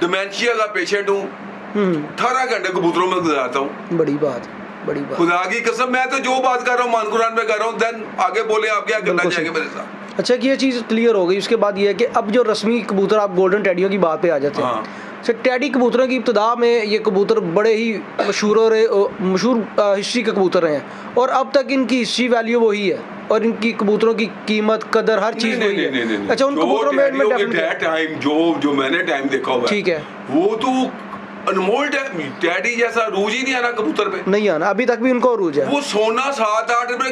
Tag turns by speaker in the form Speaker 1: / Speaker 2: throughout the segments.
Speaker 1: Dementia का patient हूँ, 18 घंटे कबूतरों में गुजारता हूँ।
Speaker 2: बड़ी बात, बड़ी बात।
Speaker 1: खुदा की कसम, मैं तो जो बात कर रहा हूँ मान कुरान में कर रहा हूँ। देन आगे बोले आप क्या करना चाहेंगे मेरे साथ?
Speaker 2: अच्छा कि ये चीज़ क्लियर हो गई। उसके बाद ये है कि अब जो रस्मी कबूतर, आप गोल्डन टैडियों की बात पे आ जाते हैं।
Speaker 1: हाँ।
Speaker 2: सर, टैडी कबूतरों की इब्तिदा में ये कबूतर बड़े ही मशहूर हिस्ट्री के कबूतर रहे हैं, और अब तक इनकी हिस्ट्री वैल्यू वही है, और इनकी कबूतरों की कीमत, कदर, हर चीज़ वही है। अच्छा, उन कबूतरों में
Speaker 1: टाइम जो मैंने टाइम देखा हुआ है,
Speaker 2: ठीक है,
Speaker 1: वो तो अनमोल टैडी जैसा रूज ही नहीं आना कबूतर पे, नहीं
Speaker 2: आना। अभी तक भी उनको अरूज है।
Speaker 1: वो सोना 7-8 रुपए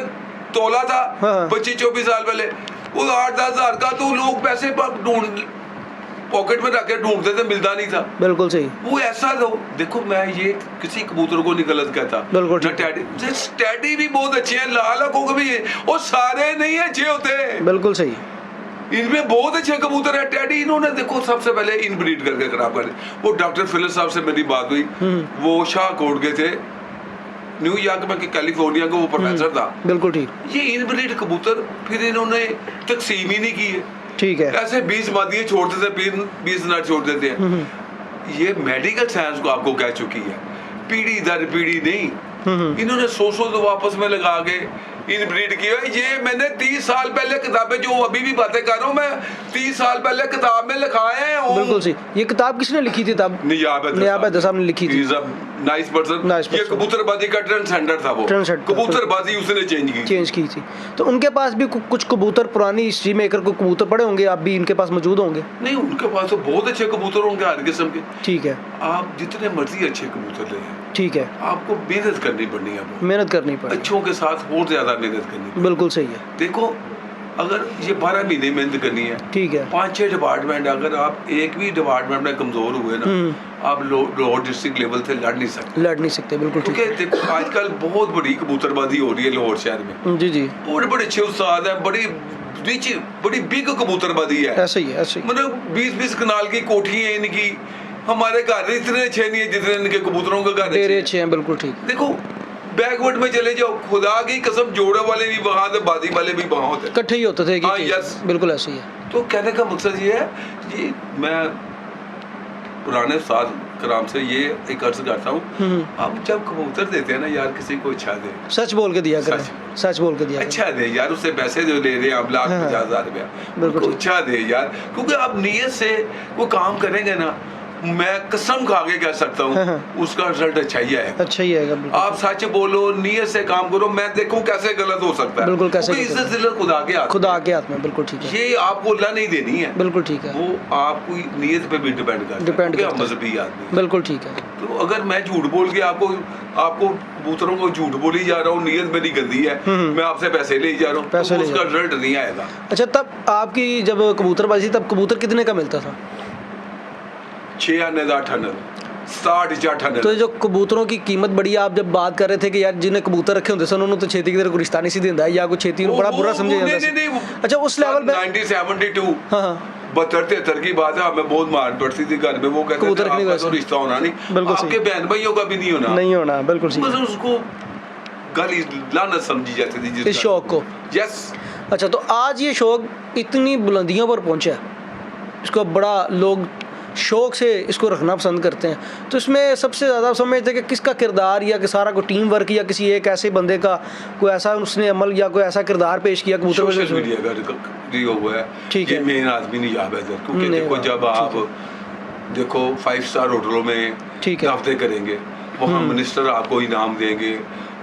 Speaker 1: तोला था 25-24 साल पहले। वो 8-10 हजार का तो लोग पैसे ढूंढ पॉकेट में रख के ढूंढते थे, मिलता नहीं था।
Speaker 2: बिल्कुल सही।
Speaker 1: वो ऐसा था। देखो मैं ये किसी कबूतर को नहीं गलत कहता,
Speaker 2: बिल्कुल।
Speaker 1: टैडी भी बहुत अच्छे हैं, लाल आंखों के भी है, और सारे नहीं अच्छे होते।
Speaker 2: बिल्कुल सही।
Speaker 1: इनमें बहुत अच्छे कबूतर है टैडी। इन्होंने देखो सबसे पहले इनब्रीड करके खराब कर। वो डॉक्टर फिलिप्स साहब से मेरी बात हुई, वो शाहकोट के थे, न्यूयॉर्क में, कैलिफोर्निया का वो प्रोफेसर था।
Speaker 2: बिल्कुल ठीक।
Speaker 1: ये इनब्रीड कबूतर फिर इन्होंने तकसीम ही नहीं की है। ठीक है। ऐसे 20 मादियां छोड़ते थे, फिर 20 नर छोड़ देते हैं। ये मेडिकल साइंस को आपको कह चुकी है, पीढ़ी दर पीढ़ी नहीं। इन्होंने 100 तो वापस में लगा के इनब्रीड किया। ये मैंने 30 साल पहले किताबें, जो अभी भी बातें कर रहा हूँ मैं, 30 साल पहले किताब में लिखाए हैं।
Speaker 2: बिल्कुल सही। ये किताब किसने लिखी थी तब? नियाब हैदर साहब ने लिखी थी।
Speaker 1: Nice person. ये कबूतरबाजी का ट्रेंड था, वो कबूतरबाजी उसने चेंज की थी।
Speaker 2: तो उनके पास भी कुछ कबूतर पुरानी हिस्ट्री मेकर को कबूतर पड़े होंगे, आप भी इनके पास मौजूद होंगे?
Speaker 1: नहीं, उनके पास तो बहुत अच्छे कबूतर होंगे हर किस्म के।
Speaker 2: ठीक है।
Speaker 1: आप जितने मर्जी अच्छे कबूतर ले,
Speaker 2: ठीक है,
Speaker 1: आपको मेहनत करनी पड़नी है,
Speaker 2: मेहनत करनी पड़ेगी,
Speaker 1: अच्छों के साथ और ज्यादा मेहनत करनी।
Speaker 2: बिल्कुल सही है।
Speaker 1: देखो अगर ये 12 महीने मेहनत करनी है, ठीक है, 5-6 डिपार्टमेंट, अगर आप एक भी डिपार्टमेंट में कमजोर हुए ना, आप लाहौर डिस्ट्रिक्ट लेवल से लड़ नहीं सकते। बिल्कुल। क्योंकि देखो आजकल बहुत बड़ी कबूतरबाजी हो रही है लाहौर शहर में। जी जी। बहुत बड़े अच्छे उस्ताद हैं, बड़ी बिग कबूतरबाजी है। ऐसे ही मतलब 20-20 कनाल की कोठी है इनकी। हमारे घर इतने अच्छे नहीं है जितने इनके कबूतरों के घर अच्छे हैं। बिल्कुल ठीक। देखो बैकवर्ड में चले जाओ, खुदा की कसम, जोड़े वाले भी वहां थे, बादी वाले भी वहां होते,
Speaker 2: इकट्ठे ही होते थे।
Speaker 1: हाँ, यस,
Speaker 2: बिल्कुल ऐसे ही है।
Speaker 1: तो कहने का मकसद ये है, ये मैं पुराने उस्ताद कराम से ये एक अर्ज करता हूँ, आप जब कबूतर देते हैं ना यार, किसी को अच्छा दे, सच बोल के दिया करें, सच बोल के दिया, अच्छा दे यार। उससे पैसे जो ले रहे हैं आप 1,50,000 रुपया, बिल्कुल अच्छा दे यार, क्योंकि आप नीयत से वो काम करेंगे ना, मैं कसम खा के कह सकता हूँ उसका रिजल्ट अच्छा ही आएगा। अच्छा ही आएगा। आप सच बोलो, नीयत से काम करो, मैं देखूं कैसे गलत हो सकता है। बिल्कुल कैसे, इज्जत जिल्लत खुदा के हाथ में। बिल्कुल ठीक है। ये आपको अल्लाह नहीं देनी है। बिल्कुल ठीक है। वो आपकी नीयत पे भी डिपेंड करता है, मजहबी आदमी। बिल्कुल ठीक है। तो अगर मैं झूठ बोल के आपको कबूतरों को झूठ बोली जा रहा हूँ, नीयत मेरी गंदी है, मैं आपसे पैसे ले जा रहा हूँ, तो उसका रिजल्ट नहीं आएगा। अच्छा, तब आपकी जब कबूतरबाजी, तब कबूतर कितने का मिलता था? 6 आने 8 आने 60 आने। तो जो कबूतरों की कीमत बढ़ी, आप जब बात कर रहे थे कि यार जिन्हें कबूतर रखे होंगे उन्होंने तो छेती की तरह रिश्ता नहीं सी देंदा या कोई छेती बड़ा बुरा समझे जाता है। अच्छा, उस लेवल पे 1972 72-73 की बात है, हमें बहुत मार पड़ती थी घर में। वो कहते थे आपका तो रिश्ता होना नहीं, आपके बहन भाइयों का भी नहीं होना। बिल्कुल सही। बस उसको गाली लानत समझी जाती थी इस शौक को। यस। अच्छा, तो आज ये शौक इतनी बुलंदियों पर पहुंचा है, इसको बड़ा लोग शौक से इसको रखना पसंद करते हैं। तो इसमें सबसे ज़्यादा समझते हैं कि किसका किरदार, या कि सारा कोई टीम वर्क, या किसी एक ऐसे बंदे का कोई ऐसा उसने अमल या कोई ऐसा किरदार पेश किया कबूतर सोशल मीडिया का हुआ है। ठीक है। मेन आदमी नहीं याद है, क्योंकि देखो जब आप देखो 5 स्टार होटलों में दावतें करेंगे, वहाँ मिनिस्टर आपको इनाम देंगे,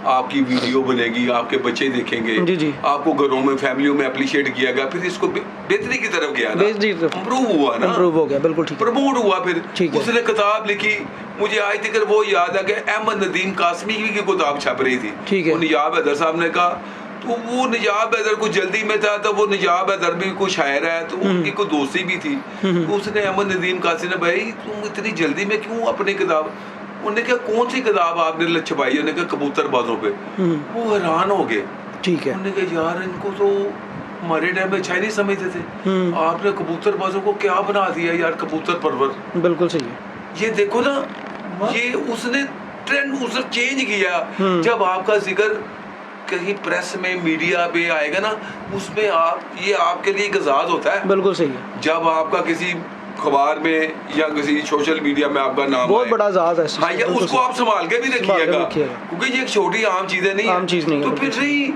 Speaker 1: आपकी वीडियो बनेगी, आपके बच्चे देखेंगे, जी जी, आपको घरों में फैमिलियों में अप्रिशिएट किया गया, फिर इसको बेहतरी की तरफ गया ना, इम्प्रूव हुआ ना, इम्प्रूव हो गया। बिल्कुल ठीक। प्रमोट हुआ। फिर उसने किताब लिखी, मुझे आज तक वो याद है कि अहमद नदीम कासमी की किताब छप रही थी। ठीक है। निजाब हैदर साहब ने कहा, तो वो निजाब हैदर कुछ जल्दी में था, तो वो निजाब हैदर भी कुछ शायर है, तो उनकी कोई दोस्ती भी थी, तो उसने अहमद नदीम कासमी ने, भाई तुम इतनी जल्दी में क्यों अपनी किताब, उन्होंने कहा कौन सी किताब आपने छपाई? उन्होंने कहा कबूतरबाजों पे। वो हैरान हो गए। ठीक है। उन्होंने कहा यार इनको तो हमारे टाइम में अच्छा ही नहीं समझते थे, आपने कबूतरबाजों को क्या बना दिया यार, कबूतर परवर। बिल्कुल सही है। ये देखो ना, ये उसने ट्रेंड उसने चेंज किया। जब आपका जिक्र कहीं प्रेस में, मीडिया पे आएगा ना, उसमें ये आपके लिए एक आजाद होता है। बिल्कुल सही है। जब आपका किसी अखबार में या किसी सोशल मीडिया में आपका नाम
Speaker 2: बहुत
Speaker 1: आए।
Speaker 2: बड़ा एजाज़ है इस चीज़
Speaker 1: हाँ,
Speaker 2: का,
Speaker 1: या
Speaker 2: बिल्कुल
Speaker 1: उसको
Speaker 2: सही।
Speaker 1: आप संभाल के भी
Speaker 2: संभाल के
Speaker 1: रखिएगा,
Speaker 2: रखिएगा।
Speaker 1: क्योंकि ये एक छोटी आम चीज़ें नहीं है।
Speaker 2: आम चीज़ नहीं है,
Speaker 1: तो फिर
Speaker 2: बिल्कुल
Speaker 1: नहीं,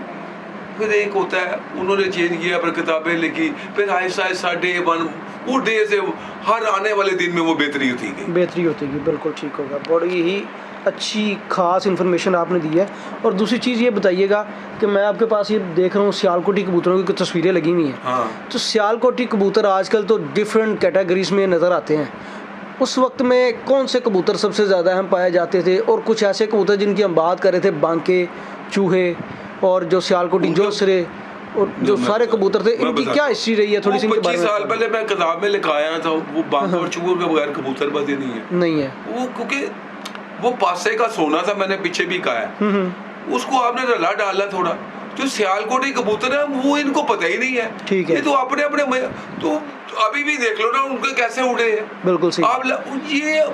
Speaker 1: फिर एक होता है उन्होंने चेंज किया, फिर किताबें लिखी, फिर आहिस्ता आहिस्ता डे 1 वो डे से हर आने वाले दिन में वो बेहतरी होती गई।
Speaker 2: बेहतरी होती गई, बिल्कुल ठीक होगा। बड़ी ही अच्छी ख़ास इन्फॉर्मेशन आपने दी है। और दूसरी चीज़ ये बताइएगा कि मैं आपके पास ये देख रहा हूँ सियालकोटी कबूतरों की कुछ तस्वीरें लगी हुई हैं।
Speaker 1: हाँ,
Speaker 2: तो सियालकोटी कबूतर आजकल तो डिफरेंट कैटेगरीज में नज़र आते हैं। उस वक्त में कौन से कबूतर सबसे ज़्यादा अहम पाए जाते थे, और कुछ ऐसे कबूतर जिनकी हम बात कर रहे थे, बांके, चूहे और जो सियालकोटी जोसरे और जो सारे कबूतर थे, इनकी क्या हिस्ट्री रही है, थोड़ी सी इनके बारे
Speaker 1: 25
Speaker 2: में?
Speaker 1: साल पहले मैं किताब में लिखाया था, वो बांके और चूहों के बगैर कबूतरबाजी नहीं है।
Speaker 2: नहीं है।
Speaker 1: वो क्योंकि वो पासे का सोना था, मैंने पीछे भी कहा है, उसको आपने रला डाला थोड़ा। जो सियालकोटी कबूतर है वो इनको पता ही नहीं है।
Speaker 2: ठीक है।
Speaker 1: ये तो अपने अपने तो अभी भी देख लो ना उनके कैसे उड़े हैं।
Speaker 2: बिल्कुल सही।
Speaker 1: आप ये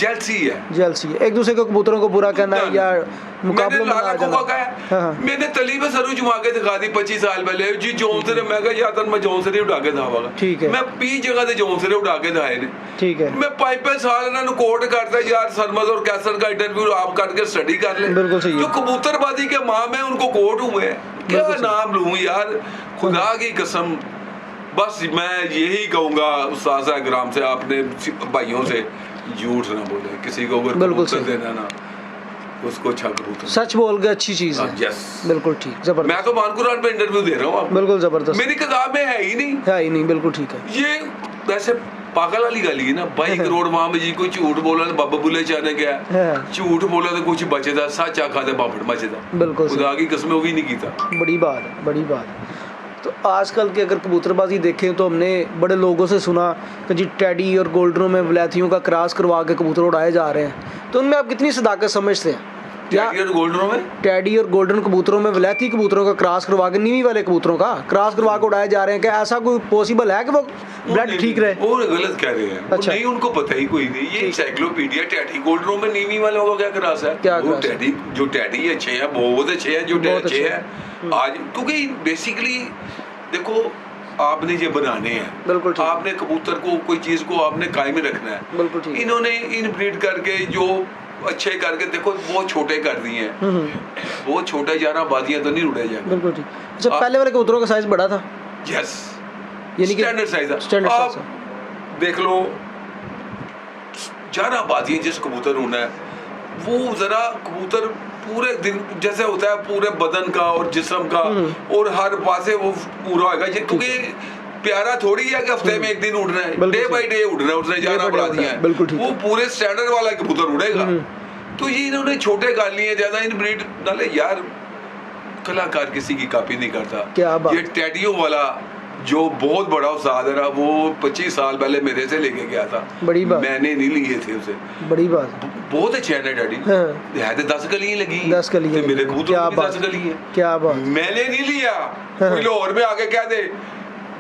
Speaker 1: जेलसी है,
Speaker 2: जेलसी है, एक दूसरे के कबूतरों को बुरा कहना है या
Speaker 1: मैंने
Speaker 2: मुकाबलों में
Speaker 1: लाला
Speaker 2: आ
Speaker 1: को
Speaker 2: जाना।
Speaker 1: कहा है,
Speaker 2: हाँ।
Speaker 1: मैंने तली में सरू जुमा के दिखा दी 25 साल पहले जी जौनसरे, मैं कहा या मैं जौनसरे उड़ा के धावागा।
Speaker 2: ठीक है।
Speaker 1: मैं 20 जगह से जौनसरे उड़ा के धाए ने।
Speaker 2: ठीक है।
Speaker 1: मैं 5 साल इन्होंने कोर्ट करता यार, सरमद और कैसर का इंटरव्यू आप करके स्टडी कर ले।
Speaker 2: बिल्कुल सही है।
Speaker 1: जो कबूतरबाजी के माँ में उनको कोर्ट हुए हैं, क्या
Speaker 2: बिल्कुल सही।
Speaker 1: नाम लूं यार, खुदा की कसम। बस मैं यही कहूंगा उस्ताद इकराम से, आपने भाइयों से, झूठ ना बोले किसी को, अगर
Speaker 2: बिल्कुल
Speaker 1: कबूतर
Speaker 2: सही।
Speaker 1: देना ना उसको अच्छा कबूतर।
Speaker 2: सच बोल के अच्छी चीज़ है।
Speaker 1: यस,
Speaker 2: बिल्कुल ठीक, जबरदस्त।
Speaker 1: मैं तो मान कुरान पे इंटरव्यू दे रहा हूँ आपको,
Speaker 2: बिल्कुल ज़बरदस्त
Speaker 1: मेरी किताब में है ही नहीं।
Speaker 2: है ही नहीं, बिल्कुल ठीक है।
Speaker 1: ये वैसे पागल वाली गाली है ना, 22 करोड़ माँ में जी कोई झूठ बोला तो बाबा बुले चाने गया,
Speaker 2: हाँ।
Speaker 1: झूठ बोला तो कुछ बचेदा, सच आखा तो बापड़ मचेदा।
Speaker 2: बिल्कुल सही।
Speaker 1: खुदा की कसम वो भी नहीं कीता।
Speaker 2: बड़ी बात है, बड़ी बात है। तो आजकल की अगर कबूतरबाजी देखें तो हमने बड़े लोगों से सुना कि जी टैडी और गोल्डनों में वलैतियों का क्रॉस करवा के कबूतर उड़ाए जा रहे हैं, तो उनमें आप कितनी सदाकत समझते हैं?
Speaker 1: टैडी और गोल्डनों में,
Speaker 2: टैडी और गोल्डन कबूतरों में वलैती कबूतरों का क्रॉस करवा के, नीवी वाले कबूतरों का क्रॉस करवा के उड़ाए जा रहे हैं, क्या ऐसा कोई पॉसिबल है कि वो ब्लड ठीक रहे?
Speaker 1: वो गलत कह रहे हैं।
Speaker 2: अच्छा।
Speaker 1: नहीं, उनको पता ही कोई नहीं। ये एनसाइक्लोपीडिया टैडी गोल्डनों में नीवी वालों का क्या क्रॉस है?
Speaker 2: क्या
Speaker 1: वो
Speaker 2: क्रॉस है?
Speaker 1: टैडी, जो टैडी अच्छे हैं बहुत अच्छे हैं, जो
Speaker 2: बहुत
Speaker 1: अच्छे
Speaker 2: अच्छे
Speaker 1: हैं आज, क्योंकि बेसिकली देखो आपने ये बनाने हैं,
Speaker 2: बिल्कुल ठीक।
Speaker 1: आपने कबूतर को कोई चीज को आपने कायम में रखना है।
Speaker 2: बिल्कुल ठीक।
Speaker 1: इन्होंने इन ब्रीड करके जो अच्छे करके देखो बहुत छोटे कर दिए हैं, बहुत छोटे जाना बादियां तो नहीं उड़े जाएंगे।
Speaker 2: बिल्कुल ठीक। अच्छा, पहले वाले कबूतरों का साइज बड़ा था,
Speaker 1: यस,
Speaker 2: यानी कि
Speaker 1: स्टैंडर्ड साइज है।
Speaker 2: स्टैंडर्ड
Speaker 1: आप
Speaker 2: साइज है।
Speaker 1: देख लो जाना बादियां जिस कबूतर होना है, वो जरा कबूतर पूरे दिन जैसे होता है पूरे बदन का और जिस्म का और हर पासे वो पूरा होगा, क्योंकि प्यारा थोड़ी है कि हफ्ते में एक दिन उड़ना है,
Speaker 2: बिल्कुल
Speaker 1: डे
Speaker 2: सही।
Speaker 1: बाय डे उड़ना है, उसने जाना
Speaker 2: by day
Speaker 1: बढ़ा
Speaker 2: उड़ना
Speaker 1: दिया
Speaker 2: है,
Speaker 1: है,
Speaker 2: बिल्कुल ठीक
Speaker 1: वो
Speaker 2: है।
Speaker 1: पूरे स्टैंडर्ड वाला कबूतर उड़ेगा। तो ये इन्होंने छोटे कर लिए ज्यादा, इन ब्रीड नाले यार कलाकार किसी की कॉपी नहीं करता।
Speaker 2: क्या बात।
Speaker 1: ये टैडियो वाला जो बहुत बड़ा उस्ताद है, वो 25 साल पहले मेरे से लेके गया था,
Speaker 2: बड़ी बात।
Speaker 1: मैंने नहीं लिए थे उसे।
Speaker 2: बड़ी बात।
Speaker 1: बहुत अच्छे हैं डैडी,
Speaker 2: हाँ।
Speaker 1: है तो 10 कली लगी,
Speaker 2: 10 कलियां
Speaker 1: तो मेरे
Speaker 2: लगी।
Speaker 1: कबूतर
Speaker 2: क्या
Speaker 1: की
Speaker 2: बात।
Speaker 1: 10 कली है।
Speaker 2: क्या बात।
Speaker 1: मैंने नहीं लिया,
Speaker 2: हाँ।
Speaker 1: कोई लाहौर में आके कह दे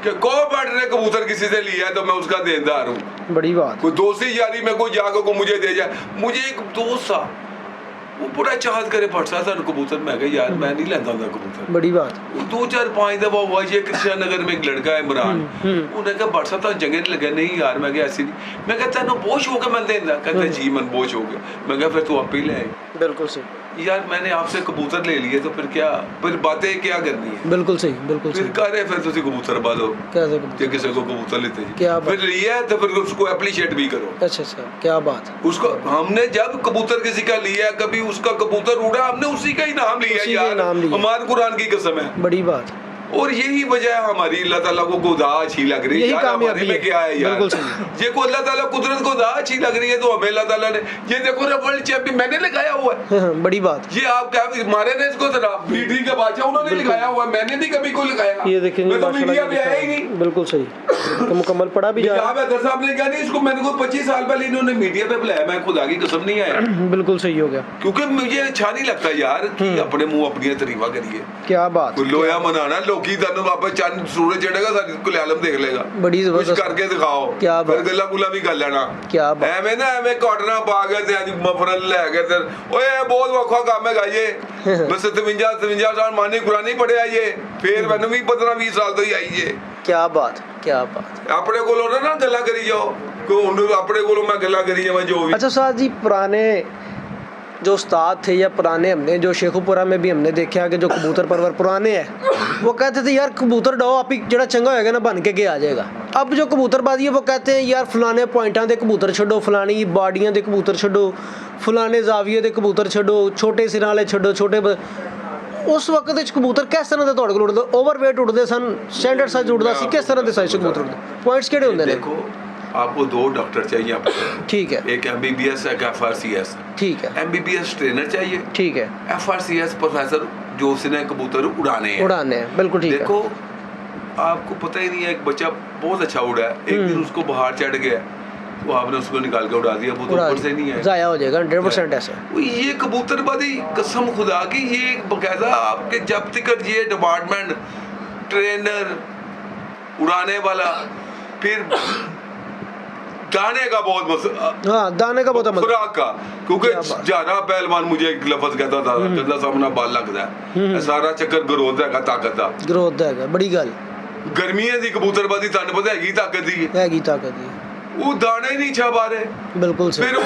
Speaker 1: कि को बट ने कबूतर किसी से लिया है तो मैं उसका देनदार हूँ।
Speaker 2: बड़ी बात।
Speaker 1: कोई दोस्ती यारी में कोई जाकर को मुझे दे जाए। मुझे एक दोस्त था, वो बड़ा चाहत करे पड़ता था कबूतर, मैं कहा यार मैं नहीं लेता था कबूतर।
Speaker 2: बड़ी बात।
Speaker 1: 2-4-5 दफा हुआ ये कृष्ण नगर में एक लड़का है इमरान, उन्हें कहा बट साहब जगह नहीं लगे, नहीं यार मैं कहा ऐसी नहीं, मैं कहता ना बोझ हो गया मैं देना, कहता जी मन बोझ हो गया। मैं कहा फिर तू आप ही ले आई।
Speaker 2: बिल्कुल सही।
Speaker 1: यार मैंने आपसे कबूतर ले लिए तो फिर क्या, फिर बातें क्या करनी है?
Speaker 2: बिल्कुल सही, बिल्कुल
Speaker 1: फिर
Speaker 2: सही।
Speaker 1: कह रहे फिर तुसी कबूतर बालो,
Speaker 2: कैसे कबूतर?
Speaker 1: या किसी को कबूतर लेते जी,
Speaker 2: क्या बात।
Speaker 1: फिर लिया है तो फिर उसको एप्रिशिएट भी करो।
Speaker 2: अच्छा अच्छा, क्या बात।
Speaker 1: उसको हमने जब कबूतर किसी का लिया, कभी उसका कबूतर उड़ा, हमने उसी का ही नाम लिया
Speaker 2: उसी का
Speaker 1: यार,
Speaker 2: नाम लिया।
Speaker 1: हमारे कुरान की कसम है।
Speaker 2: बड़ी बात।
Speaker 1: और यही वजह है हमारी, अल्लाह ताला को खुदा अच्छी लग रही है
Speaker 2: यही
Speaker 1: यार,
Speaker 2: कामयाबी
Speaker 1: हमारे में
Speaker 2: है।
Speaker 1: क्या है यार,
Speaker 2: बिल्कुल सही।
Speaker 1: ये को अल्लाह ताला कुदरत को खुदा अच्छी लग रही है तो हमें अल्लाह ताला ने ये देखो ना वर्ल्ड चैंपियन मैंने लगाया हुआ है।
Speaker 2: बड़ी बात।
Speaker 1: ये आप क्या मारे ने इसको जरा ब्रीडिंग का बादशाह उन्होंने लिखाया हुआ है, मैंने नहीं कभी कोई लिखाया।
Speaker 2: ये देखेंगे
Speaker 1: मैं तो मीडिया में आया ही नहीं।
Speaker 2: बिल्कुल सही। तो मुकम्मल पढ़ा भी जा रहा
Speaker 1: जनाब हैदर साहब ने कहा नहीं इसको, मैंने को 25 साल पहले इन्होंने मीडिया पे बुलाया, मैं खुदा की कसम नहीं आया,
Speaker 2: है। बिल्कुल सही हो गया।
Speaker 1: क्योंकि मुझे अच्छा नहीं लगता यार कि अपने मुंह अपनी तरीफा करिए।
Speaker 2: क्या बात।
Speaker 1: कोई लोया मनाना, लोकी तनु वापस चंद सूरज चढ़ेगा सारी कुल आलम देख लेगा,
Speaker 2: बड़ी
Speaker 1: कुछ
Speaker 2: जबरदस्त।
Speaker 1: करके दिखाओ,
Speaker 2: क्या
Speaker 1: फिर
Speaker 2: बात।
Speaker 1: गल्ला गुला भी कर लेना।
Speaker 2: क्या बात।
Speaker 1: ਐਵੇਂ ਨਾ ਐਵੇਂ ਕਾਟਣਾ ਪਾ ਕੇ ਤੇ ਅੱਜ ਮਫਰਲ ਲੈ ਕੇ ਤੇ ਓਏ ਇਹ ਬਹੁਤ ਔਖਾ ਕੰਮ ਹੈਗਾ ਇਹ, ਬਸ 57 ਸਾਲ ਮਾਨੀ ਕੁਰਾਨੀ ਪੜਿਆ ਇਹ, ਫੇਰ ਮੈਨੂੰ ਵੀ 15-20 ਸਾਲ ਤੋਂ ਹੀ ਆਈ ਇਹ।
Speaker 2: क्या बात, क्या बात है।
Speaker 1: अपने कोलों ना गल्ला करी जाओ, कोई उन्होंने अपने कोलों मैं गल्ला करी जावा जो भी।
Speaker 2: अच्छा साहब जी, पुराने जो उस्ताद थे या पुराने हमने जो शेखुपुरा में भी हमने देखा कि जो कबूतर परवर पुराने हैं, वो कहते थे यार कबूतर डाओ आप ही जरा चंगा होएगा ना बन के आ जाएगा। अब जो कबूतरबाजी है वो कहते हैं यार फलाने पॉइंटां दे कबूतर छड्डो, फलानी बाड़ियां दे कबूतर छड्डो, फलाने जाविये दे कबूतर छड्डो, छोटे सिरां वाले छड्डो, छोटे उस वक्त ਵਿੱਚ कबूतर किस तरह ਦੇ ਤੁਹਾਡੇ ਕੋਲ ਉੜਦੇ, ਓਵਰਵੇਟ ਉੜਦੇ ਸਨ, ਸਟੈਂਡਰਡ ਸਾਈਜ਼ ਉੜਦਾ ਸੀ, ਕਿਸ ਤਰ੍ਹਾਂ ਦੇ ਸਾਈਜ਼ ਕਬੂतर ਉੜਦੇ, ਪੁਆਇੰਟਸ ਕਿਹੜੇ ਹੁੰਦੇ ਨੇ?
Speaker 1: देखो आपको 2 डॉक्टर चाहिए आपको,
Speaker 2: ठीक है,
Speaker 1: एक MBBS एक FRCS।
Speaker 2: ठीक है,
Speaker 1: MBBS ट्रेनर चाहिए,
Speaker 2: ठीक है,
Speaker 1: FRCS प्रोफेसर जो उसने कबूतर उड़ाने हैं,
Speaker 2: बिल्कुल ठीक है।
Speaker 1: देखो आपको पता ही नहीं है, एक बच्चा बहुत अच्छा उड़ा है, एक दिन उसको बाहर चढ़ गया तो आपने उसको निकाल के उड़ा दिया, वो तो ऊपर से नहीं है,
Speaker 2: जाया हो जाएगा 100% ऐसे।
Speaker 1: ये कबूतरबाजी कसम खुदा की ये बकायदा आपके जब तक ये डिपार्टमेंट ट्रेनर उड़ाने वाला, फिर दाने का बहुत
Speaker 2: हाँ दाने का बहुत
Speaker 1: खुराक का, क्योंकि जाना पहलवान मुझे एक लफ्ज कहता था कहता सामना बाल लगता है, सारा चक्कर ग्रोथ है ताकत का,
Speaker 2: ग्रोथ है बड़ी गल।
Speaker 1: गर्मियां दी कबूतरबाजी तन पता हैगी ताकत दी,
Speaker 2: हैगी ताकत दी,
Speaker 1: वो दाने नहीं छा पा रहे,
Speaker 2: बिल्कुल सही।
Speaker 1: फिर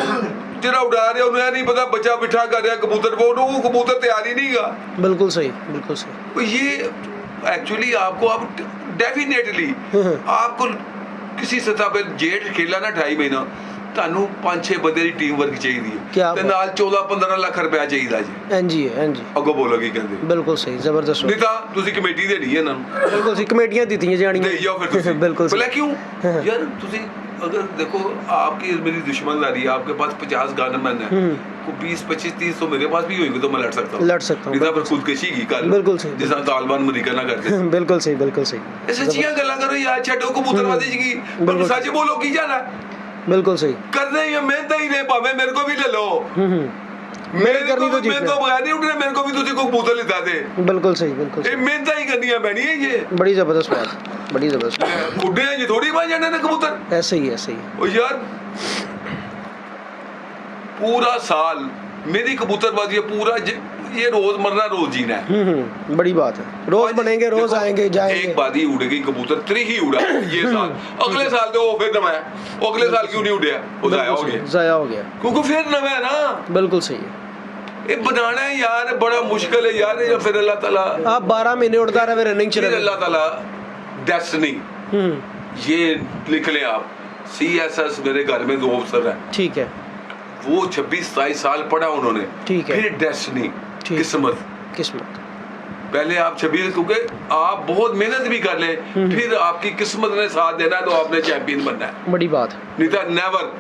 Speaker 1: जरा उड़ा रहे उन्हें नहीं पता बच्चा बिठा कर रहा कबूतर को, वो कबूतर तैयार ही नहीं गा।
Speaker 2: बिल्कुल सही, बिल्कुल सही।
Speaker 1: ये एक्चुअली आपको अब डेफिनेटली आपको किसी सतह पे जेठ खेला ना 2.5 महीना ਤੁਹਾਨੂੰ 5-6 ਬੰਦੇ ਦੀ ਟੀਮ ਵਰਕ ਚਾਹੀਦੀ ਹੈ ਤੇ ਨਾਲ 14-15 ਲੱਖ ਰੁਪਇਆ ਚਾਹੀਦਾ ਜੀ।
Speaker 2: ਹਾਂਜੀ ਹਾਂਜੀ
Speaker 1: ਅੱਗੋਂ ਬੋਲੋ ਕੀ ਕਹਿੰਦੇ?
Speaker 2: ਬਿਲਕੁਲ ਸਹੀ, ਜ਼ਬਰਦਸਤ।
Speaker 1: ਨਹੀਂ ਤਾਂ ਤੁਸੀਂ ਕਮੇਟੀ ਦੇਣੀ ਹੈ ਇਹਨਾਂ ਨੂੰ,
Speaker 2: ਬਿਲਕੁਲ ਸਹੀ, ਕਮੇਟੀਆਂ ਦਿੱਤੀਆਂ ਜਾਣੀਆਂ
Speaker 1: ਦੇ ਜਾਓ ਫਿਰ ਤੁਸੀਂ।
Speaker 2: ਬਿਲकुल
Speaker 1: ਭਲਾ ਕਿਉਂ यार ਤੁਸੀਂ अगर देखो आपकी मेरी दुश्मनदारी है, आपके पास 50 गनमैन है, को 20-25-30 तो मेरे पास भी होंगे तो मैं लड़ सकता हूँ इधर पर खुदकशी की कर,
Speaker 2: बिल्कुल सही,
Speaker 1: जिस तालिबान अमेरिका ना करते।
Speaker 2: बिल्कुल सही, बिल्कुल सही।
Speaker 1: ऐसे चीज़ें गल्ला करो यार, छड्डो कबूतरबाजी की, पर सच बोलो की जाना,
Speaker 2: बिल्कुल सही
Speaker 1: करने ही मेहनत ही नहीं पावे, मेरे को भी ले लो,
Speaker 2: मेरे करनी तो
Speaker 1: मैं तो बगैर नहीं उठने, मेरे को भी तुझे को कबूतर लेता दे। बिल्कुल सही, बिल्कुल सही। मेहनत ही करनी है बैनी है ये, बड़ी जबरदस्त बात, बड़ी जबरदस्त। बुड्ढे हैं ये थोड़ी बात जाने ना कबूतर, ऐसे ही ऐसे ही। और यार पूरा साल मेरी कबूतरबाजी है, पूरा ये रोजमर्रा रोज जीना है।
Speaker 2: बड़ी बात है, रोज बनेंगे, रोज आएंगे जाएंगे।
Speaker 1: एक बात ही उड़ेगी कबूतर, 3 ही उड़ा ये साल, अगले साल तो वो फिर नवा है, अगले साल क्यों नहीं उड़े, वो जाया हो गया,
Speaker 2: जाया हो गया,
Speaker 1: क्योंकि फिर नवा है ना। बिल्कुल सही है, ये बनाना है यार बड़ा मुश्किल है यार, या फिर अल्लाह ताला
Speaker 2: आप 12 महीने उड़ता रहे, रनिंग चले,
Speaker 1: अल्लाह ताला डेस्टिनी ये लिख ले आप। CSS मेरे घर में 2 अफसर हैं, ठीक है, वो 26-27 साल पढ़ा उन्होंने, ठीक है, फिर डेस्टिनी किस्मत, किस्मत पहले आप 26, क्योंकि आप बहुत मेहनत भी कर ले, फिर आपकी किस्मत ने साथ देना है तो आपने चैंपियन बनना है, बड़ी बात। नहीं तो नेवर,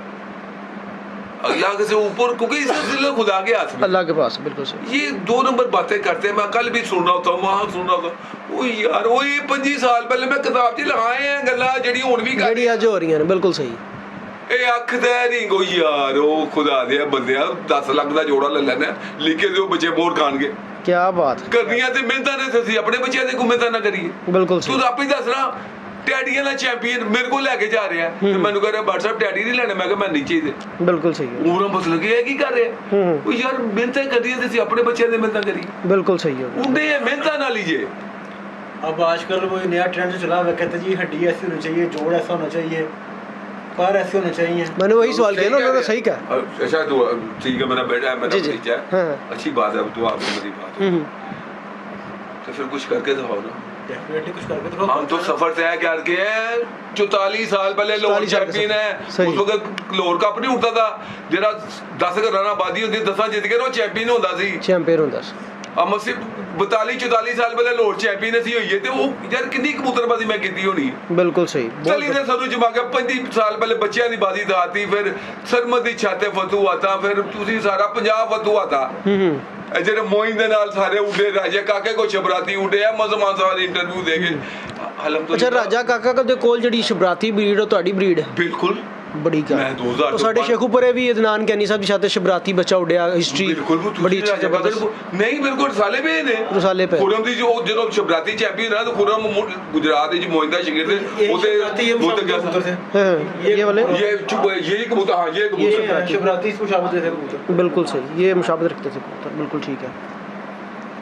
Speaker 1: अल्लाह के से ऊपर, क्योंकि इससे खुदा के हाथ में, अल्लाह के पास, बिल्कुल सही। ये 2 नंबर बातें करते हैं, मैं कल भी सुन रहा होता हूँ, वहाँ सुन रहा होता हूँ यार, वो ये 25 साल पहले मैं किताब च लगाए हैं गल्ला जड़ी हुण भी कर
Speaker 2: आज हो रही हैं, बिल्कुल सही।
Speaker 1: ਇਹ ਅੱਖ ਦਾ ਨਹੀਂ ਕੋਈ ਯਾਰ, ਉਹ ਖੁਦਾ ਦੇ ਬੰਦਿਆ 10 ਲੱਖ ਦਾ ਜੋੜਾ ਲੈ ਲੈਣਾ, ਲਿਖੇ ਦਿਓ ਬੱਚੇ ਮੋਰ ਖਾਣਗੇ, ਕੀ ਬਾਤ ਕਰਨੀਆਂ ਤੇ ਮਿਹਨਤਾਂ ਨੇ, ਅਸੀਂ ਆਪਣੇ ਬੱਚਿਆਂ ਦੇ ਗੁੰਮੇ ਤਾਂ ਨਾ ਕਰੀਏ, ਬਿਲਕੁਲ ਤੂੰ ਆਪੇ ਦੱਸਣਾ। ਟੈਡੀਆਂ ਦਾ ਚੈਂਪੀਅਨ ਮੇਰੇ ਕੋਲ ਲੈ ਕੇ ਜਾ ਰਿਹਾ ਤੇ ਮੈਨੂੰ ਕਹ ਰਿਹਾ WhatsApp ਟੈਡੀ ਨਹੀਂ ਲੈਣੇ, ਮੈਂ ਕਿਹਾ ਮੈਂ ਨਹੀਂ ਚਾਹੀਦੇ, ਬਿਲਕੁਲ ਸਹੀ ਹੈ। ਉਹਨਾਂ ਬਸ ਲੱਗੇ ਇਹ ਕੀ ਕਰ ਰਿਹਾ, ਉਹ ਯਾਰ ਮਿਹਨਤਾਂ ਕਰੀਏ ਤੇ ਅਸੀਂ ਆਪਣੇ ਬੱਚਿਆਂ ਦੇ ਮਿਹਨਤਾਂ ਕਰੀਏ, ਬਿਲਕੁਲ ਸਹੀ ਹੈ। ਉਹਦੇ ਮਿਹਨਤਾਂ ਨਾਲ ਹੀ ਜੇ
Speaker 3: अब आजकल वो नया ट्रेंड चला हुआ, कहते जी हड्डी ऐसी होनी चाहिए, जोड़ ऐसा होना चाहिए, पर ऐसे होने चाहिए।
Speaker 2: मैंने वही सवाल किया ना, उन्होंने सही कहा।
Speaker 1: अच्छा तो ठीक है, मेरा बेटा है, मेरा भतीजा है, अच्छी बात है, तो आपसे मेरी बात तो फिर कुछ करके दिखाओ ना,
Speaker 3: डेफिनेटली कुछ करके दिखाओ।
Speaker 1: हम तो सफर तय करके हैं, 44 साल पहले लाहौर चैंपियन है, उस वक्त लाहौर कप नहीं उठता था, जरा 10 घरां आबादी होंदी 10 जित के वो चैंपियन होता सी, चैंपियन होता सी। हम ਅਸੀਂ 42-44 ਸਾਲ ਪਹਿਲੇ ਲਾਹੌਰ ਚੈਂਪੀਅਨ ਅਸੀਂ ਹੋਈਏ ਤੇ ਉਹ ਯਾਰ ਕਿੰਨੀ ਕਬੂਤਰਬਾਜ਼ੀ ਮੈਂ ਕੀਤੀ ਹੋਣੀ ਹੈ, ਬਿਲਕੁਲ ਸਹੀ। ਚਲੀ ਨੇ ਸਾਨੂੰ ਜਮਾ ਕੇ 35 ਸਾਲ ਪਹਿਲੇ ਬੱਚਿਆਂ ਦੀ ਬਾਜ਼ੀ ਦਾਤੀ, ਫਿਰ ਸਰਮਦ ਦੀ ਛਾਤੇ ਫਤੂ ਆਤਾ, ਫਿਰ ਤੁਸੀਂ ਸਾਰਾ ਪੰਜਾਬ ਫਤੂ ਆਤਾ, ਜਿਹੜੇ ਮੋਇਨ ਦੇ ਨਾਲ ਸਾਰੇ ਉੱਡੇ, ਰਾਜਾ ਕਾਕੇ ਕੋ ਸ਼ਬਰਾਤੀ ਉੱਡੇ ਆ, ਮਜ਼ਮਾਨ ਸਾਹਿਬ ਦੀ ਇੰਟਰਵਿਊ ਦੇ ਕੇ ਹਲਮ ਤੋਂ।
Speaker 2: ਅੱਛਾ ਰਾਜਾ ਕਾਕਾ ਦੇ ਕੋਲ ਜਿਹੜੀ ਸ਼ਬਰਾਤੀ ਬਰੀਡ ਉਹ ਤੁਹਾਡੀ ਬਰੀਡ ਹੈ?
Speaker 1: ਬਿਲकुल
Speaker 2: बड़ी गल, तो साडे शेखुपुरे भी अदनान कैनी साहब साथे शबराती बच्चा उड़िया, हिस्ट्री बड़ी अच्छी जबरदस्त।
Speaker 1: नहीं बिल्कुल रसाले पे ने, रसाले पे खुरम दी जो जदों शबराती चैंपियन है तो खुरम गुजरात दी मोइंदा शिगिर दे ओते वो क्या
Speaker 2: ये वाले
Speaker 1: ये कबूतर, हां ये कबूतर
Speaker 3: शबराती इसको शाबत देते कबूतर,
Speaker 2: बिल्कुल सही, ये मुशाबत रखते थे कबूतर, बिल्कुल ठीक है।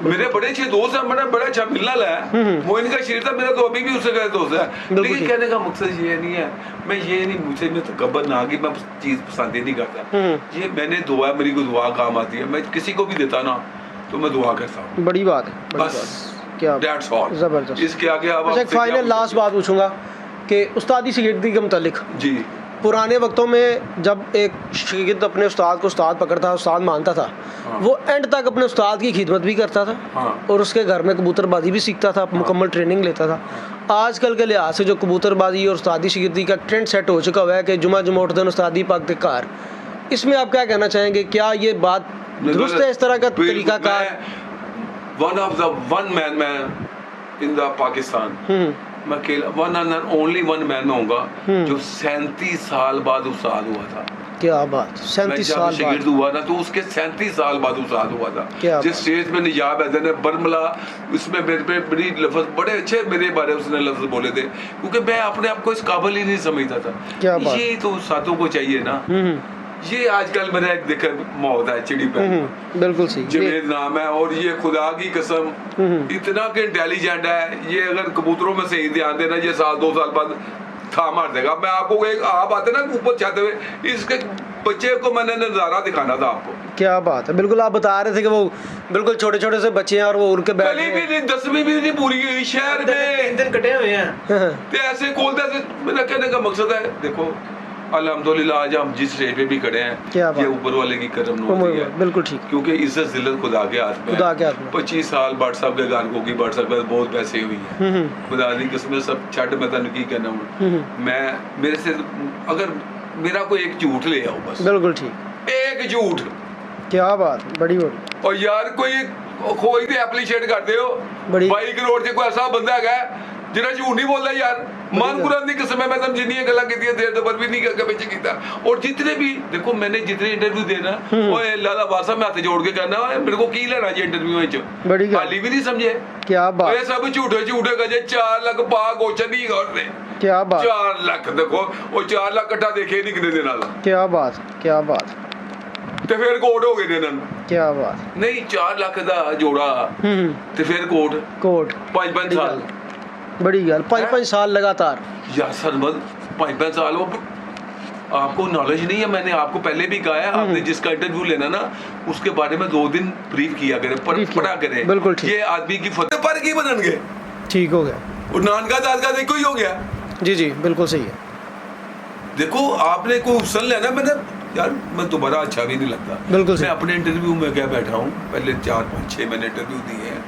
Speaker 1: मेरे बड़े अच्छे दोस्त हैं, मेरा बड़ा अच्छा मिलना है, मोइन का शेर था मेरा, तो अभी भी उससे दोस्त है। लेकिन कहने का मकसद ये नहीं है, मैं ये नहीं, मुझे में तकब्बर ना कि मैं चीज़ पसंद ही नहीं करता। ये मैंने दुआ, मेरी को दुआ काम आती है, मैं किसी को भी देता ना तो मैं दुआ करता हूँ।
Speaker 2: बड़ी बात है, बड़ी
Speaker 1: बस
Speaker 2: बात। क्या
Speaker 1: दैट्स ऑल।
Speaker 2: ज़बरदस्त।
Speaker 1: इसके आगे आप
Speaker 2: अच्छा, एक फाइनल लास्ट बात पूछूंगा कि उस्तादी शागिर्दी के मुतालिक,
Speaker 1: जी,
Speaker 2: पुराने वक्तों में जब एक शागिर्द अपने उस्ताद को उस्ताद पकड़ता, उस्ताद मानता था, वो एंड तक अपने उस्ताद की खिदमत भी करता था और उसके घर में कबूतरबाजी भी सीखता था, मुकम्मल ट्रेनिंग लेता था। आजकल के लिहाज से जो कबूतरबाजी और उस्तादी शागिर्दी का ट्रेंड सेट हो चुका हुआ है कि जुमा जुमोट दिन उस्तादी पाक के कार, इसमें आप क्या कहना चाहेंगे? क्या ये बात दुरुस्त है, इस तरह का तरीका car?
Speaker 1: One man in the Pakistan, मैं अकेला one and only one man होऊंगा जो 37 साल बाद उस्ताद हुआ था।
Speaker 2: क्या बात, 37 साल
Speaker 1: शागिर्द हुआ ना, तो उसके 37 साल बाद उस्ताद हुआ था। जिस स्टेज में निजाब हैदर ने बरमला, उसमें मेरे पे बड़ी लफ्ज, बड़े अच्छे मेरे बारे में उसने लफ्ज बोले थे, क्योंकि मैं अपने आप को इस काबिल ही नहीं समझता था। ये तो साथों को चाहिए ना। ये आजकल मेरा एक देखा मौत है चिड़ी पे,
Speaker 2: बिल्कुल सही,
Speaker 1: जवेद नाम है, और ये खुदा की कसम इतना के इंटेलिजेंट है, ये अगर कबूतरों में सही ध्यान देना, ये साल 2 साल बाद था मार देगा। मैं आपको एक आप आते ना ऊपर चाहते हुए, इसके बच्चे को मैंने नजारा दिखाना था आपको।
Speaker 2: क्या बात है, बिल्कुल आप बता रहे थे कि वो बिल्कुल छोटे छोटे से बच्चे हैं और वो उड़ के बैठ
Speaker 1: गए, भी नहीं 10वीं भी नहीं पूरी हुई शहर में,
Speaker 3: दिन कटे हुए हैं।
Speaker 1: तो ऐसे खोलते ऐसे, मेरा कहने का मकसद है, देखो अल्हम्दुलिल्लाह आज हम जिस स्टेज पे भी खड़े हैं, ये ऊपर वाले की करम नौकरी है।
Speaker 2: बिल्कुल ठीक,
Speaker 1: क्योंकि इज्जत जिल्लत खुदा के हाथ में, खुदा के हाथ में। 25 साल बाट साहब के घर को की बाट साहब बहुत पैसे हुई है, खुदा दी किस्म सब छट मैं तन की कहना हूं। मैं मेरे से अगर मेरा कोई एक झूठ ले आओ बस, बिल्कुल ठीक, एक झूठ।
Speaker 2: क्या बात, बड़ी बड़ी।
Speaker 1: और यार कोई तो एप्रिशिएट करते हो, 22 करोड़ से कोई ऐसा बंदा है जिन्हें झूठ नहीं बोलता यार। मान कुरान की कसम है, मैं तुम जिन्नी गल्ला की देर तो पर भी नहीं करके पीछे कीता। और जितने भी देखो मैंने जितने इंटरव्यू देना, ओए लाला वासा मैं हाथ जोड़ के कहना मेरे को की लेना जी इंटरव्यू में, हाली भी नहीं समझे। क्या बात, ये सब झूठे झूठे गजे 4 लाख पा गोचा नहीं करते। क्या बात, 4 लाख देखो, वो 4 लाख इकट्ठा देखे नहीं कितने दिन वाला। क्या बात, क्या बात। ਤੇ ਫਿਰ ਕੋਟ ਹੋ ਗਏ ਨੇ ਇਹਨਾਂ ਨੂੰ। ਕੀ ਬਾਤ, ਨਹੀਂ 4 ਲੱਖ ਦਾ ਜੋੜਾ ਤੇ ਫਿਰ ਕੋਟ 5-5 ਸਾਲ। बड़ी गल, 5-5 साल लगातार यार सरमद, 5-5 साल। वो आपको नॉलेज नहीं है, मैंने आपको पहले भी कहा है, आपने जिसका इंटरव्यू लेना ना उसके बारे में 2 दिन ब्रीफ किया करें, पढ़ा करें। बिल्कुल ठीक। ये आदमी की फतेह पर की बदल गए, ठीक हो गया, और नानका दादका देखो ही हो गया। जी जी बिल्कुल सही है। देखो आपने कोई उसल लेना, मैंने यार मैं दोबारा अच्छा भी नहीं लगता। बिल्कुल मैं अपने इंटरव्यू में क्या बैठा हूँ, पहले 4-5-6 मैंने इंटरव्यू दिए हैं।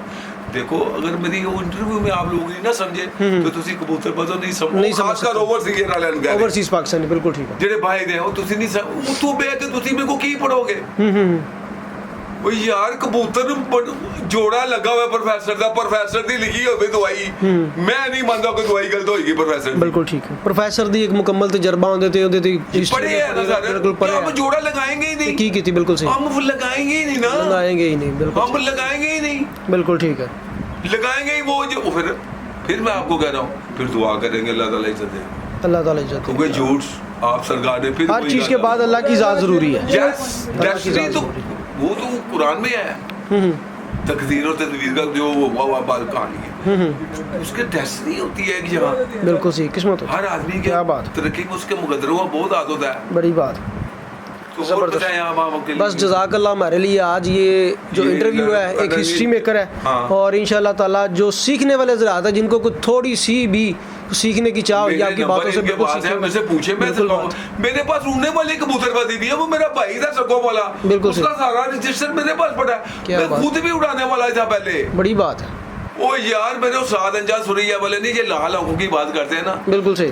Speaker 1: देखो अगर मेरी इंटरव्यू में आप लोग नहीं ना समझे तो ਤੁਸੀਂ ਕਬੂਤਰਬਾਜ਼ੋਂ ਨਹੀਂ ਸਮਝ ਖਾਸਕਰ ਓਵਰਸੀਜ਼ ਵਾਲਿਆਂ ਨੂੰ ਓਵਰਸੀਜ਼ ਪਾਕਿਸਤਾਨੀ ਬਿਲਕੁਲ ਠੀਕ ਹੈ ਜਿਹੜੇ ਭਾਈ ਦੇ ਉਹ ਤੁਸੀਂ ਨਹੀਂ ਉਤੋਂ ਬੈ ਕੇ ਤੁਸੀਂ ਮੇਰੇ ਕੋ ਕੀ ਪੜੋਗੇ। ਉਹ ਯਾਰ ਕਬੂਤਰ ਜੋੜਾ ਲੱਗਾ ਹੋਇਆ ਪ੍ਰੋਫੈਸਰ ਦੀ ਲਿਖੀ ਹੋਵੇ ਦਵਾਈ, ਮੈਂ ਨਹੀਂ ਮੰਨਦਾ ਕੋਈ ਦਵਾਈ ਗਲਤ ਹੋਏਗੀ ਪ੍ਰੋਫੈਸਰ। ਬਿਲकुल ठीक है, प्रोफेसर ਦੀ ਇੱਕ ਮੁਕੰਮਲ ਤਜਰਬਾ ਹੁੰਦੇ ਤੇ ਉਹਦੇ ਤੇ ਪੜ੍ਹੇ ਹੈ ਨਾ ਸਾਰੇ, हम जोड़ा लगाएंगे ही नहीं। की थी बिल्कुल सही, हम लगाएंगे ही नहीं ना, लगाएंगे ही नहीं, बिल्कुल हम लगाएंगे ही नहीं। बिल्कुल ठीक है, लगाएंगे ही वो जो फिर मैं आपको कह रहा हूँ फिर दुआ करेंगे अल्लाह ताला इज्जत दे, अल्लाह ताला इज्जत, क्योंकि झूठ आप सरकार ने फिर हर चीज के बाद अल्लाह की ज़ात जरूरी है। यस डेस्टिनी तो वो तो कुरान में है, तकदीर और तदबीर का जो बात कहानी है, उसके डेस्टिनी होती है कि जहाँ बिल्कुल सही किस्मत, हर आदमी की तरक्की में उसके मुकद्दरों का बहुत हाथ होता है। बड़ी बात, बस जज़ाकल्लाह हमारे लिए आज ये जो इंटरव्यू है एक हिस्ट्री मेकर है। और इंशाल्लाह ताला जो सीखने वाले ज़रात है, जिनको कुछ थोड़ी सी भी सीखने की चाह हुई आपकी बातों से, बिल्कुल सीखें, मुझसे पूछे, मैं मेरे पास उड़ने वाली कबूतरबाजी भी है, वो मेरा भाई था सको वाला, बिल्कुल उसका सारा रजिस्टर मेरे पास पड़ा है, मैं खुद भी उड़ाने वाला था पहले। बड़ी बात है। ओ यार मेरे साथ अंजाज सुरैया वाले नहीं, ये लाल आंखों की बात करते हैं ना, बिल्कुल सही।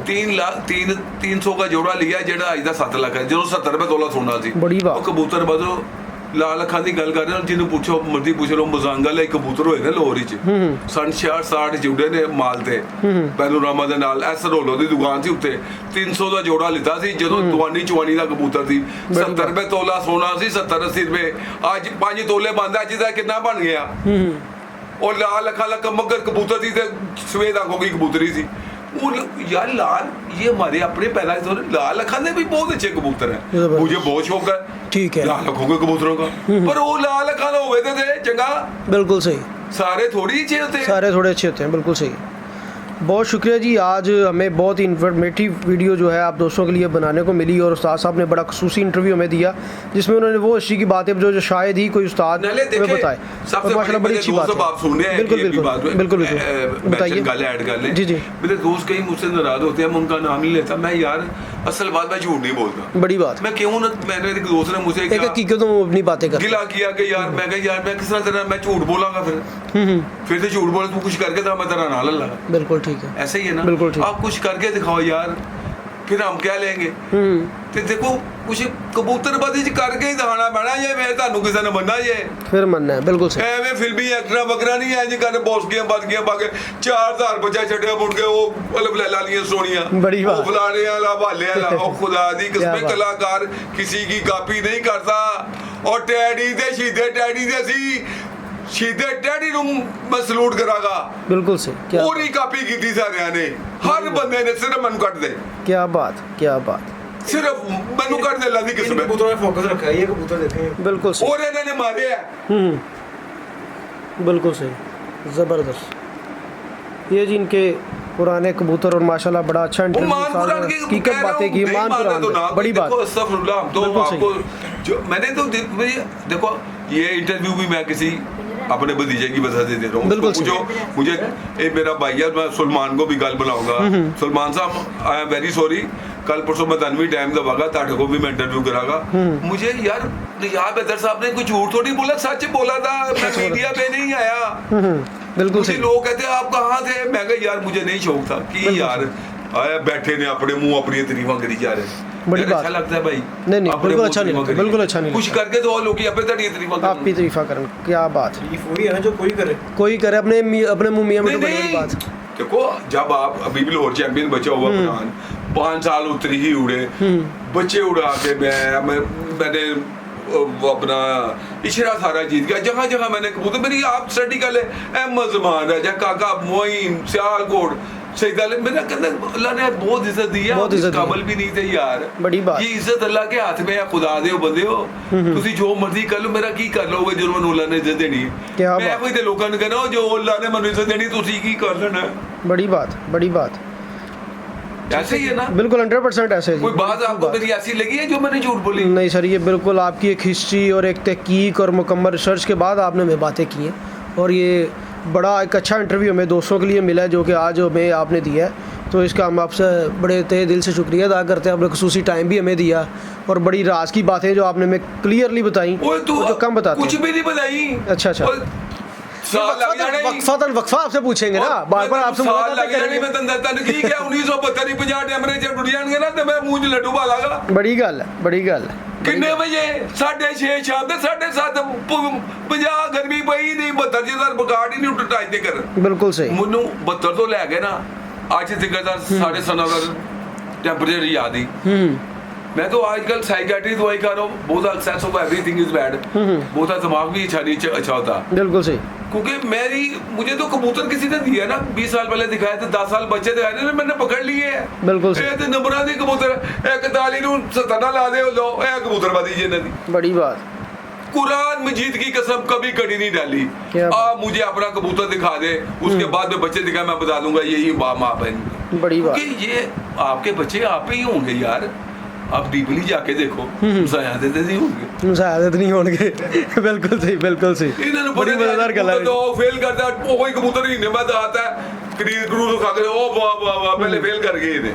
Speaker 1: 300 का जोड़ा लिया जेड़ा आज दा 7 लाख है, जो 70 रुपए तोला सोना सी। बड़ी बात। कबूतर बाजो लाल अखां दी गल कर रहे हो, जिन्हों पूछो मर्जी पूछ लो, मजांगा ला कबूतर होए ना लाहौर च, सन 66-60 जुड़े ने माल ते पैनोरामा दे नाल, एस रोलो दी दुकान सी उत्ते 300 दा जोड़ा लिता सी, जदों 24 दा कबूतर सी, 70 रुपए तोला सोना सी, 70-80 रुपए आज 5 तोले बनदा, अज दा कितना बन गया। और लाल अखा ला मगर कबूतर थी, सफेद आंखों की कबूतरी सी, वो यार लाल, ये हमारे अपने पहला लाल अखा ने भी बहुत अच्छे कबूतर हैं, मुझे बहुत शौक है
Speaker 2: ठीक है
Speaker 1: लाल अखों के कबूतरों का, पर वो लाल अखा ना हुए थे चंगा,
Speaker 2: बिल्कुल सही,
Speaker 1: सारे थोड़ी अच्छे होते हैं,
Speaker 2: सारे थोड़े अच्छे होते हैं, बिल्कुल सही। बहुत शुक्रिया जी, आज हमें बहुत ही इन्फॉर्मेटिव वीडियो जो है आप दोस्तों के लिए बनाने को मिली और उस्ताद साहब ने बड़ा खसूसी इंटरव्यू हमें दिया जिसमें उन्होंने वो हिस्ट्री की बातें जो शायद ही कोई उस्ताद हमें बताए, और माशाल्लाह बड़ी अच्छी बात है। बिल्कुल बिल्कुल बिल्कुल बिल्कुल बताइए जी जी।
Speaker 1: मेरे दोस्त कहीं मुझसे नाराज होते हैं, मैं उनका नाम नहीं लेता, मैं यार असल बात मैं झूठ नहीं बोलता,
Speaker 2: बड़ी बात,
Speaker 1: मैं क्यों ना, मैंने एक दोस्त ने मुझे
Speaker 2: एक हकीकत में अपनी बातें कर
Speaker 1: गिला किया कि यार मैं कहा यार मैं किस तरह मैं झूठ बोलांगा, फिर से झूठ बोला, तू कुछ करके था मैं तेरा ना लगा,
Speaker 2: बिल्कुल ठीक है,
Speaker 1: ऐसे ही है ना,
Speaker 2: बिल्कुल ठीक।
Speaker 1: आप कुछ करके दिखाओ यार, फिर हम क्या लेंगे। तो देखो कुछ कबूतरबाजी करके ही दिखाना पैना, ये मैं ਤੁਹਾਨੂੰ ਕਿਸੇ ਨੇ ਮੰਨਣਾ ਜੇ
Speaker 2: फिर मनना है, बिल्कुल सही,
Speaker 1: ਐਵੇਂ ਫਿਲਮੀ ਐਕਟਰਾਂ ਵਗਰਾ ਨਹੀਂ ਐ ਜੀ ਕਰ ਬੋਸਕੀਆਂ ਬਦਗੀਆਂ ਪਾ ਕੇ 4000 ਬੱਚਾ ਛੱਡਿਆ ਮੁੜ ਕੇ ਉਹ ਮਤਲਬ ਲੈ ਲਾਲੀਆਂ ਸੋਹਣੀਆਂ,
Speaker 2: बड़ी बात।
Speaker 1: ਉਹ ਫਲਾਣੇ ਵਾਲਾ ਭਾਲੇ ਵਾਲਾ, ਉਹ ਖੁਦਾ ਦੀ ਕਿਸਮੇ ਕਲਾਕਾਰ किसी की ਕਾਪੀ नहीं करता, और ਟੈਡੀ ਦੇ ਸ਼ਹੀਦੇ ਟੈਡੀ ਦੇ ਸੀ ਸ਼ਹੀਦੇ ਟੈਡੀ ਨੂੰ ਮੈਂ ਸਲੂਟ ਕਰਾਂਗਾ,
Speaker 2: बिल्कुल सही, क्या
Speaker 1: पूरी कापी की थी सारिਆਂ ने, हर बंदे ने सिर्फ मैनू कट दे,
Speaker 2: क्या बात, क्या बात,
Speaker 1: सिर्फ मैनू कट दे अल्लाह दी किस्म है,
Speaker 3: कबूतरों में फोकस रखा है, ये कबूतर देखें
Speaker 2: बिल्कुल सही,
Speaker 1: और इन्होंने मारे है,
Speaker 2: बिल्कुल सही, ज़बरदस्त। ये जिनके पुराने कबूतर और माशाल्लाह बड़ा अच्छा हकीकत बातें की, मान पुरान बड़ी बात,
Speaker 1: तो आपको जो मैंने तो देखो ये इंटरव्यू भी मैं किसी अपने भतीजे की वजह से दे रहा हूँ,
Speaker 2: बिल्कुल
Speaker 1: जो मुझे एक मेरा भाई है, मैं सलमान को भी गल बनाऊंगा, सलमान साहब आई एम वेरी सॉरी, कल परसों मैं तनवी टाइम दवागा, ताटे को भी मैं इंटरव्यू करागा, मुझे यार नियाब हैदर साहब ने कुछ झूठ थोड़ी बोला, सच बोला था, मैं मीडिया पे नहीं आया,
Speaker 2: बिल्कुल सही,
Speaker 1: लोग कहते हैं आप कहाँ थे, मैं कहा यार मुझे नहीं शौक था कि यार आया बैठे ने अपने मुंह अपनी तारीफा करी जा रहे,
Speaker 2: बड़ी बात,
Speaker 1: अच्छा लगता है भाई,
Speaker 2: नहीं बिल्कुल अच्छा नहीं लगता, बिल्कुल अच्छा नहीं
Speaker 1: कुछ
Speaker 2: लगता,
Speaker 1: करके तो लोग अपने ताड़ी तारीफा
Speaker 2: आप भी तारीफा करें, क्या बात,
Speaker 3: तारीफ वही है ना जो कोई करे
Speaker 2: अपने मुंह मियां में, तो बड़ी बात।
Speaker 1: देखो जब आप अभी भी लाहौर चैंपियन बचा हुआ पठान 5 साल उतरी ही उड़े, बच्चे उड़ा के मैंने अपना इशरा सारा जीत गया, जगह जगह मैंने कबूतर, मेरी आप स्टडी कर ले, अहमद जमान राजा काका मोइन सियालकोट सईद अली, मेरा कहता अल्लाह ने बहुत इज्जत दी है, बहुत इज्जत, काबिल भी नहीं थे यार,
Speaker 2: बड़ी बात,
Speaker 1: ये इज्जत अल्लाह के हाथ में है, खुदा दे बंदे हो तुसी जो मर्जी कर लो, मेरा की कर लोगे जो मैनू अल्लाह ने इज्जत देनी है, मैं कोई ते लोकां नूं कहना जो अल्लाह ने मैनू इज्जत देनी तुसी की कर लेना, बड़ी बात ऐसे ही है ना, बिल्कुल
Speaker 2: 100% ऐसे
Speaker 1: कोई बात आपको मेरी ऐसी लगी है जो मैंने झूठ बोली?
Speaker 2: नहीं सर, ये बिल्कुल आपकी एक हिस्ट्री और एक तहकीक और मुकम्मल रिसर्च के बाद आपने हमें बातें की हैं, और ये बड़ा एक अच्छा इंटरव्यू हमें दोस्तों के लिए मिला है जो कि आज हमें आपने दिया है, तो इसका हम आपसे बड़े तहे दिल से शुक्रिया अदा करते हैं, आपने खसूसी टाइम भी हमें दिया और बड़ी राज की बातें जो आपने हमें क्लियरली बताई, जो कम बताते
Speaker 1: कुछ भी नहीं बताई,
Speaker 2: अच्छा वक्फा आपसे पूछेंगे ना, बार बार आपसे बड़ी गल है
Speaker 1: किन्ने बजे 6:30 शाम दे 7:30 50 गर्मी पई नहीं 72,000 बगाड़ ही नहीं उठा दे कर,
Speaker 2: बिल्कुल सही,
Speaker 1: ਮੈਨੂੰ 72 ਤੋਂ ਲੈ ਕੇ ਨਾ ਅੱਜ तक ਦਾ 17.5 टेंपरेचर याद ही, मैं तो आजकल साइकियाट्री दवाई खा रहा हूँ, बहुत excess of everything is bad, बहुत दिमाग भी अच्छा होता,
Speaker 2: बिल्कुल सही,
Speaker 1: क्योंकि मुझे तो कबूतर किसी ने दिया ना 20 साल पहले दिखाए थे, 10 साल बच्चे दिखाए थे, मैंने पकड़ लिए है,
Speaker 2: बिल्कुल सही,
Speaker 1: ये नंबरां दी कबूतर 41 ਨੂੰ 57 ला दे लो, ये कबूतरबाजी जी ने दी,
Speaker 2: बड़ी बात,
Speaker 1: कुरान मजीद की कसम कभी कड़ी नहीं डाली, आप मुझे अपना कबूतर दिखा दे, उसके बाद में बच्चे दिखाए, मैं बता दूंगा यही माँ बहन,
Speaker 2: बड़ी बात,
Speaker 1: ये आपके बच्चे आप ही होंगे यार, आप डीपली जाके देखो, मुसायादत नहीं होंगे,
Speaker 2: मुसायादत नहीं होंगे, बिल्कुल सही,
Speaker 1: इन्होंने
Speaker 2: बड़ी मजेदार गल है,
Speaker 1: तो फेल करता है, कोई कबूतर ही नहीं मैं आता है क्रीज क्रूज खा के, ओ वाह पहले फेल कर गए थे,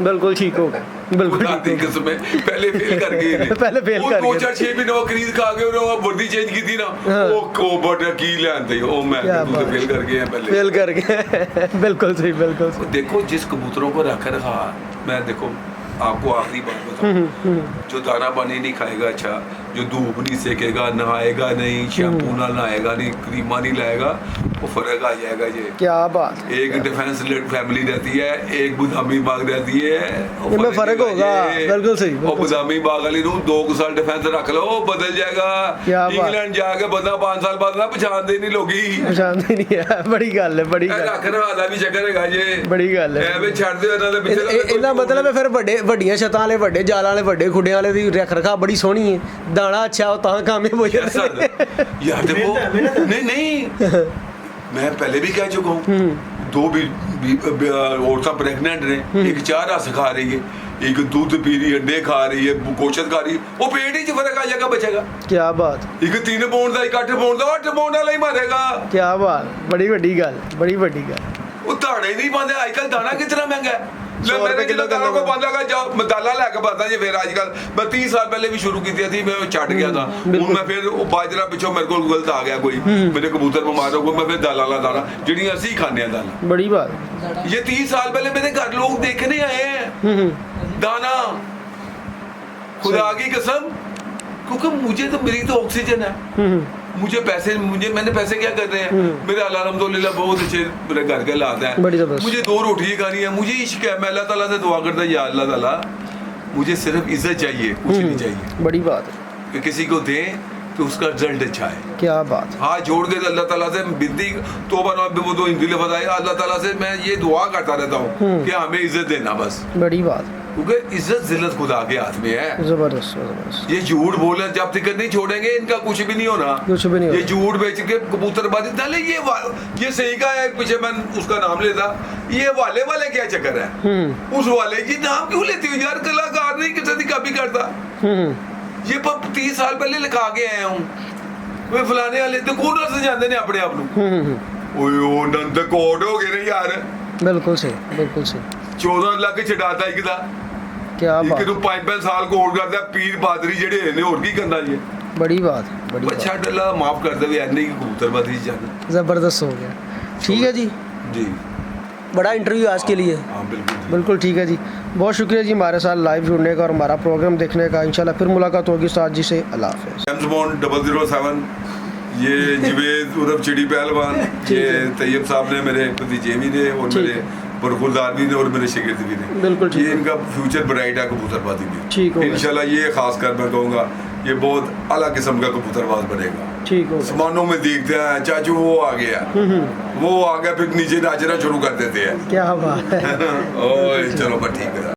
Speaker 2: बिल्कुल ठीक हो गए, बिल्कुल ठीक
Speaker 1: है, किस्म पहले फेल कर गए थे,
Speaker 2: पहले फेल कर गए,
Speaker 1: 2-4-6 महीने वो क्रीज खा के उन्होंने वर्दी चेंज की थी ना, वो को बट की लेंते ओ मैं तो फेल कर गए हैं, पहले
Speaker 2: फेल कर गए, बिल्कुल सही,
Speaker 1: देखो जिस कबूतरों को रख रखा, मैं देखो आपको आखिरी बात बताऊं, जो दाना पानी नहीं खाएगा, अच्छा जो धूप नहीं सेकेगा, नहाएगा नहीं, शैम्पू ना नहाएगा नहीं, क्रीमा नहीं लाएगा, वो फर्क आ जाएगा ये।
Speaker 2: क्या बात है।
Speaker 1: एक डिफेंस फैमिली रहती है, एक बुदामी बाग रहती है,
Speaker 2: इनमें फर्क होगा, बिल्कुल सही,
Speaker 1: और बुदामी बाग वाली नूं 2 साल डिफेंस रख लो, बदल जाएगा।
Speaker 2: क्या बात।
Speaker 1: इंग्लैंड जाके बंदा 5 साल बाद ना पछाणदे नहीं लोगी,
Speaker 2: पहचानते नहीं है। बड़ी गल है, बड़ी गल
Speaker 1: रखने वाला भी चक्कर हैगा जे,
Speaker 2: बड़ी गल है।
Speaker 1: ਐਵੇਂ ਛੱਡ ਦਿਓ ਇਹਨਾਂ ਦੇ ਪਿੱਛੇ।
Speaker 2: ਇਹਦਾ ਮਤਲਬ ਹੈ ਫਿਰ ਵੱਡੀਆਂ ਛੱਤਾਂ ਵਾਲੇ, ਵੱਡੇ ਜਾਲਾਂ ਵਾਲੇ, ਵੱਡੇ ਖੁੱਡਿਆਂ ਵਾਲੇ ਦੀ ਰੱਖ ਰਖਾ ਬੜੀ ਸੋਹਣੀ ਹੈ, ਦਾਣਾ ਅੱਛਾ ਉਹ ਤਾਂ ਕਾਮਯਾਬ ਹੋ
Speaker 1: Yes,
Speaker 2: ਜਾਂਦੇ ਨੇ।
Speaker 1: sir. यार देखो, नहीं मैं पहले भी कह चुका हूँ, 2 भी औरतें प्रेगनेंट ने, एक 4 रस खा रही है, एक दूध पी रही है, अंडे खा रही है, गोश्त खा रही है, वो पेट ही च फर्क आ जाएगा, बचेगा।
Speaker 2: क्या बात,
Speaker 1: एक 3 पाउंड का, एक 8 पाउंड का, 8 पाउंड वाला ही मारेगा।
Speaker 2: क्या बात, बड़ी ਵੱਡੀ ਗੱਲ, बड़ी ਵੱਡੀ ਗੱਲ।
Speaker 1: वो दाने नहीं पाते आजकल, दाना कितना महंगा है।
Speaker 2: 100 रुपए किलो
Speaker 1: दाना को पाता का जाओ, मैं दाला लेके पाता जी। फिर आजकल मैं 30 साल पहले भी शुरू की थी, मैं छट गया था। हूं मैं फिर बाजरा पिछो मेरे को गलत आ गया कोई, मेरे कबूतर बीमार हो गए, मैं फिर दाला ला दाना जिहड़ी असि खाने दाला।
Speaker 2: बड़ी बात।
Speaker 1: ये 30 साल पहले मेरे घर लोग देखने आए हैं दाना, खुदा की कसम, क्योंकि मुझे तो, मेरी तो ऑक्सीजन है, मुझे पैसे, मैंने पैसे क्या कर रहे हैं, मेरे अल्हम्दुलिल्लाह बहुत अच्छे मेरे घर के हालात हैं, मुझे 2 रोटी खानी है, मुझे इश्क है, मैं अल्लाह ताला से दुआ करता, या अल्लाह ताला मुझे सिर्फ इज्जत चाहिए, कुछ नहीं चाहिए।
Speaker 2: बड़ी बात है
Speaker 1: कि किसी को दें तो उसका रिजल्ट अच्छा है।
Speaker 2: क्या बात।
Speaker 1: हाथ जोड़ के अल्लाह ताला से बिनती, तौबा ना वो तो हिंदी लफ्ज़ आए, अल्लाह ताला से मैं ये दुआ करता रहता हूँ कि हमें इज्जत देना बस,
Speaker 2: बड़ी बात,
Speaker 1: क्योंकि इज्जत जिल्लत खुदा के हाथ में है।
Speaker 2: जबरदस्त जबरदस्त।
Speaker 1: ये झूठ बोलना जब तक नहीं छोड़ेंगे, इनका कुछ भी नहीं होना,
Speaker 2: कुछ भी नहीं
Speaker 1: ये
Speaker 2: होना।
Speaker 1: झूठ बेच के कबूतरबाजी डाले, ये सही का है, पीछे मैं उसका नाम लेता, ये वाले क्या चक्कर है, उस वाले की नाम क्यों लेती हो यार, कलाकार नहीं किसी की कभी करता। ये 30 साल पहले लिखा के आया हूँ, वे फलाने वाले तो कौन से जानते ने अपने आप को, ओए ओ नंद कोट हो गए ना यार,
Speaker 2: बिल्कुल सही, बिल्कुल सही।
Speaker 1: 14 लाख छडाता एक दा,
Speaker 2: क्या बात,
Speaker 1: एक 5-5 साल कोट करता, पीर बादरी जेडे ने और की करना जी।
Speaker 2: बड़ी बात, बड़ी बात।
Speaker 1: छड़ अल्लाह माफ कर दे, ऐने की कबूतरबाजी जाना
Speaker 2: जबरदस्त हो गया। ठीक है जी,
Speaker 1: जी,
Speaker 2: बड़ा इंटरव्यू आज के लिए।
Speaker 1: हाँ बिल्कुल
Speaker 2: बिल्कुल ठीक है जी, बहुत शुक्रिया जी हमारे साथ लाइव जुड़ने का और हमारा प्रोग्राम देखने का। इंशाल्लाह फिर मुलाकात होगी उस्ताद जी से। अल्लाह हाफ़िज़।
Speaker 1: जेम्स बॉन्ड 007, ये जवेद उर्फ चिड़ी पहलवान, ये तैयब साहब ने, मेरे भतीजे भी ने और मेरे बरखुरदार भी ने और मेरे शिगिर्द भी ने।
Speaker 2: बिल्कुल ठीक
Speaker 1: ये
Speaker 2: है।
Speaker 1: इनका फ्यूचर ब्राइट है कबूतरबाजी में।
Speaker 2: ठीक होगा।
Speaker 1: इंशाल्लाह ये खास कर मैं कहूँगा ये बहुत आला किस्म का कबूतरबाज बनेगा।
Speaker 2: ठीक हो,
Speaker 1: आसमानों में देखते हैं चाचू वो आ गया, वो आ गया, फिर नीचे नाचना शुरू कर देते हैं।
Speaker 2: क्या बात है।
Speaker 1: ओए चलो बस ठीक है।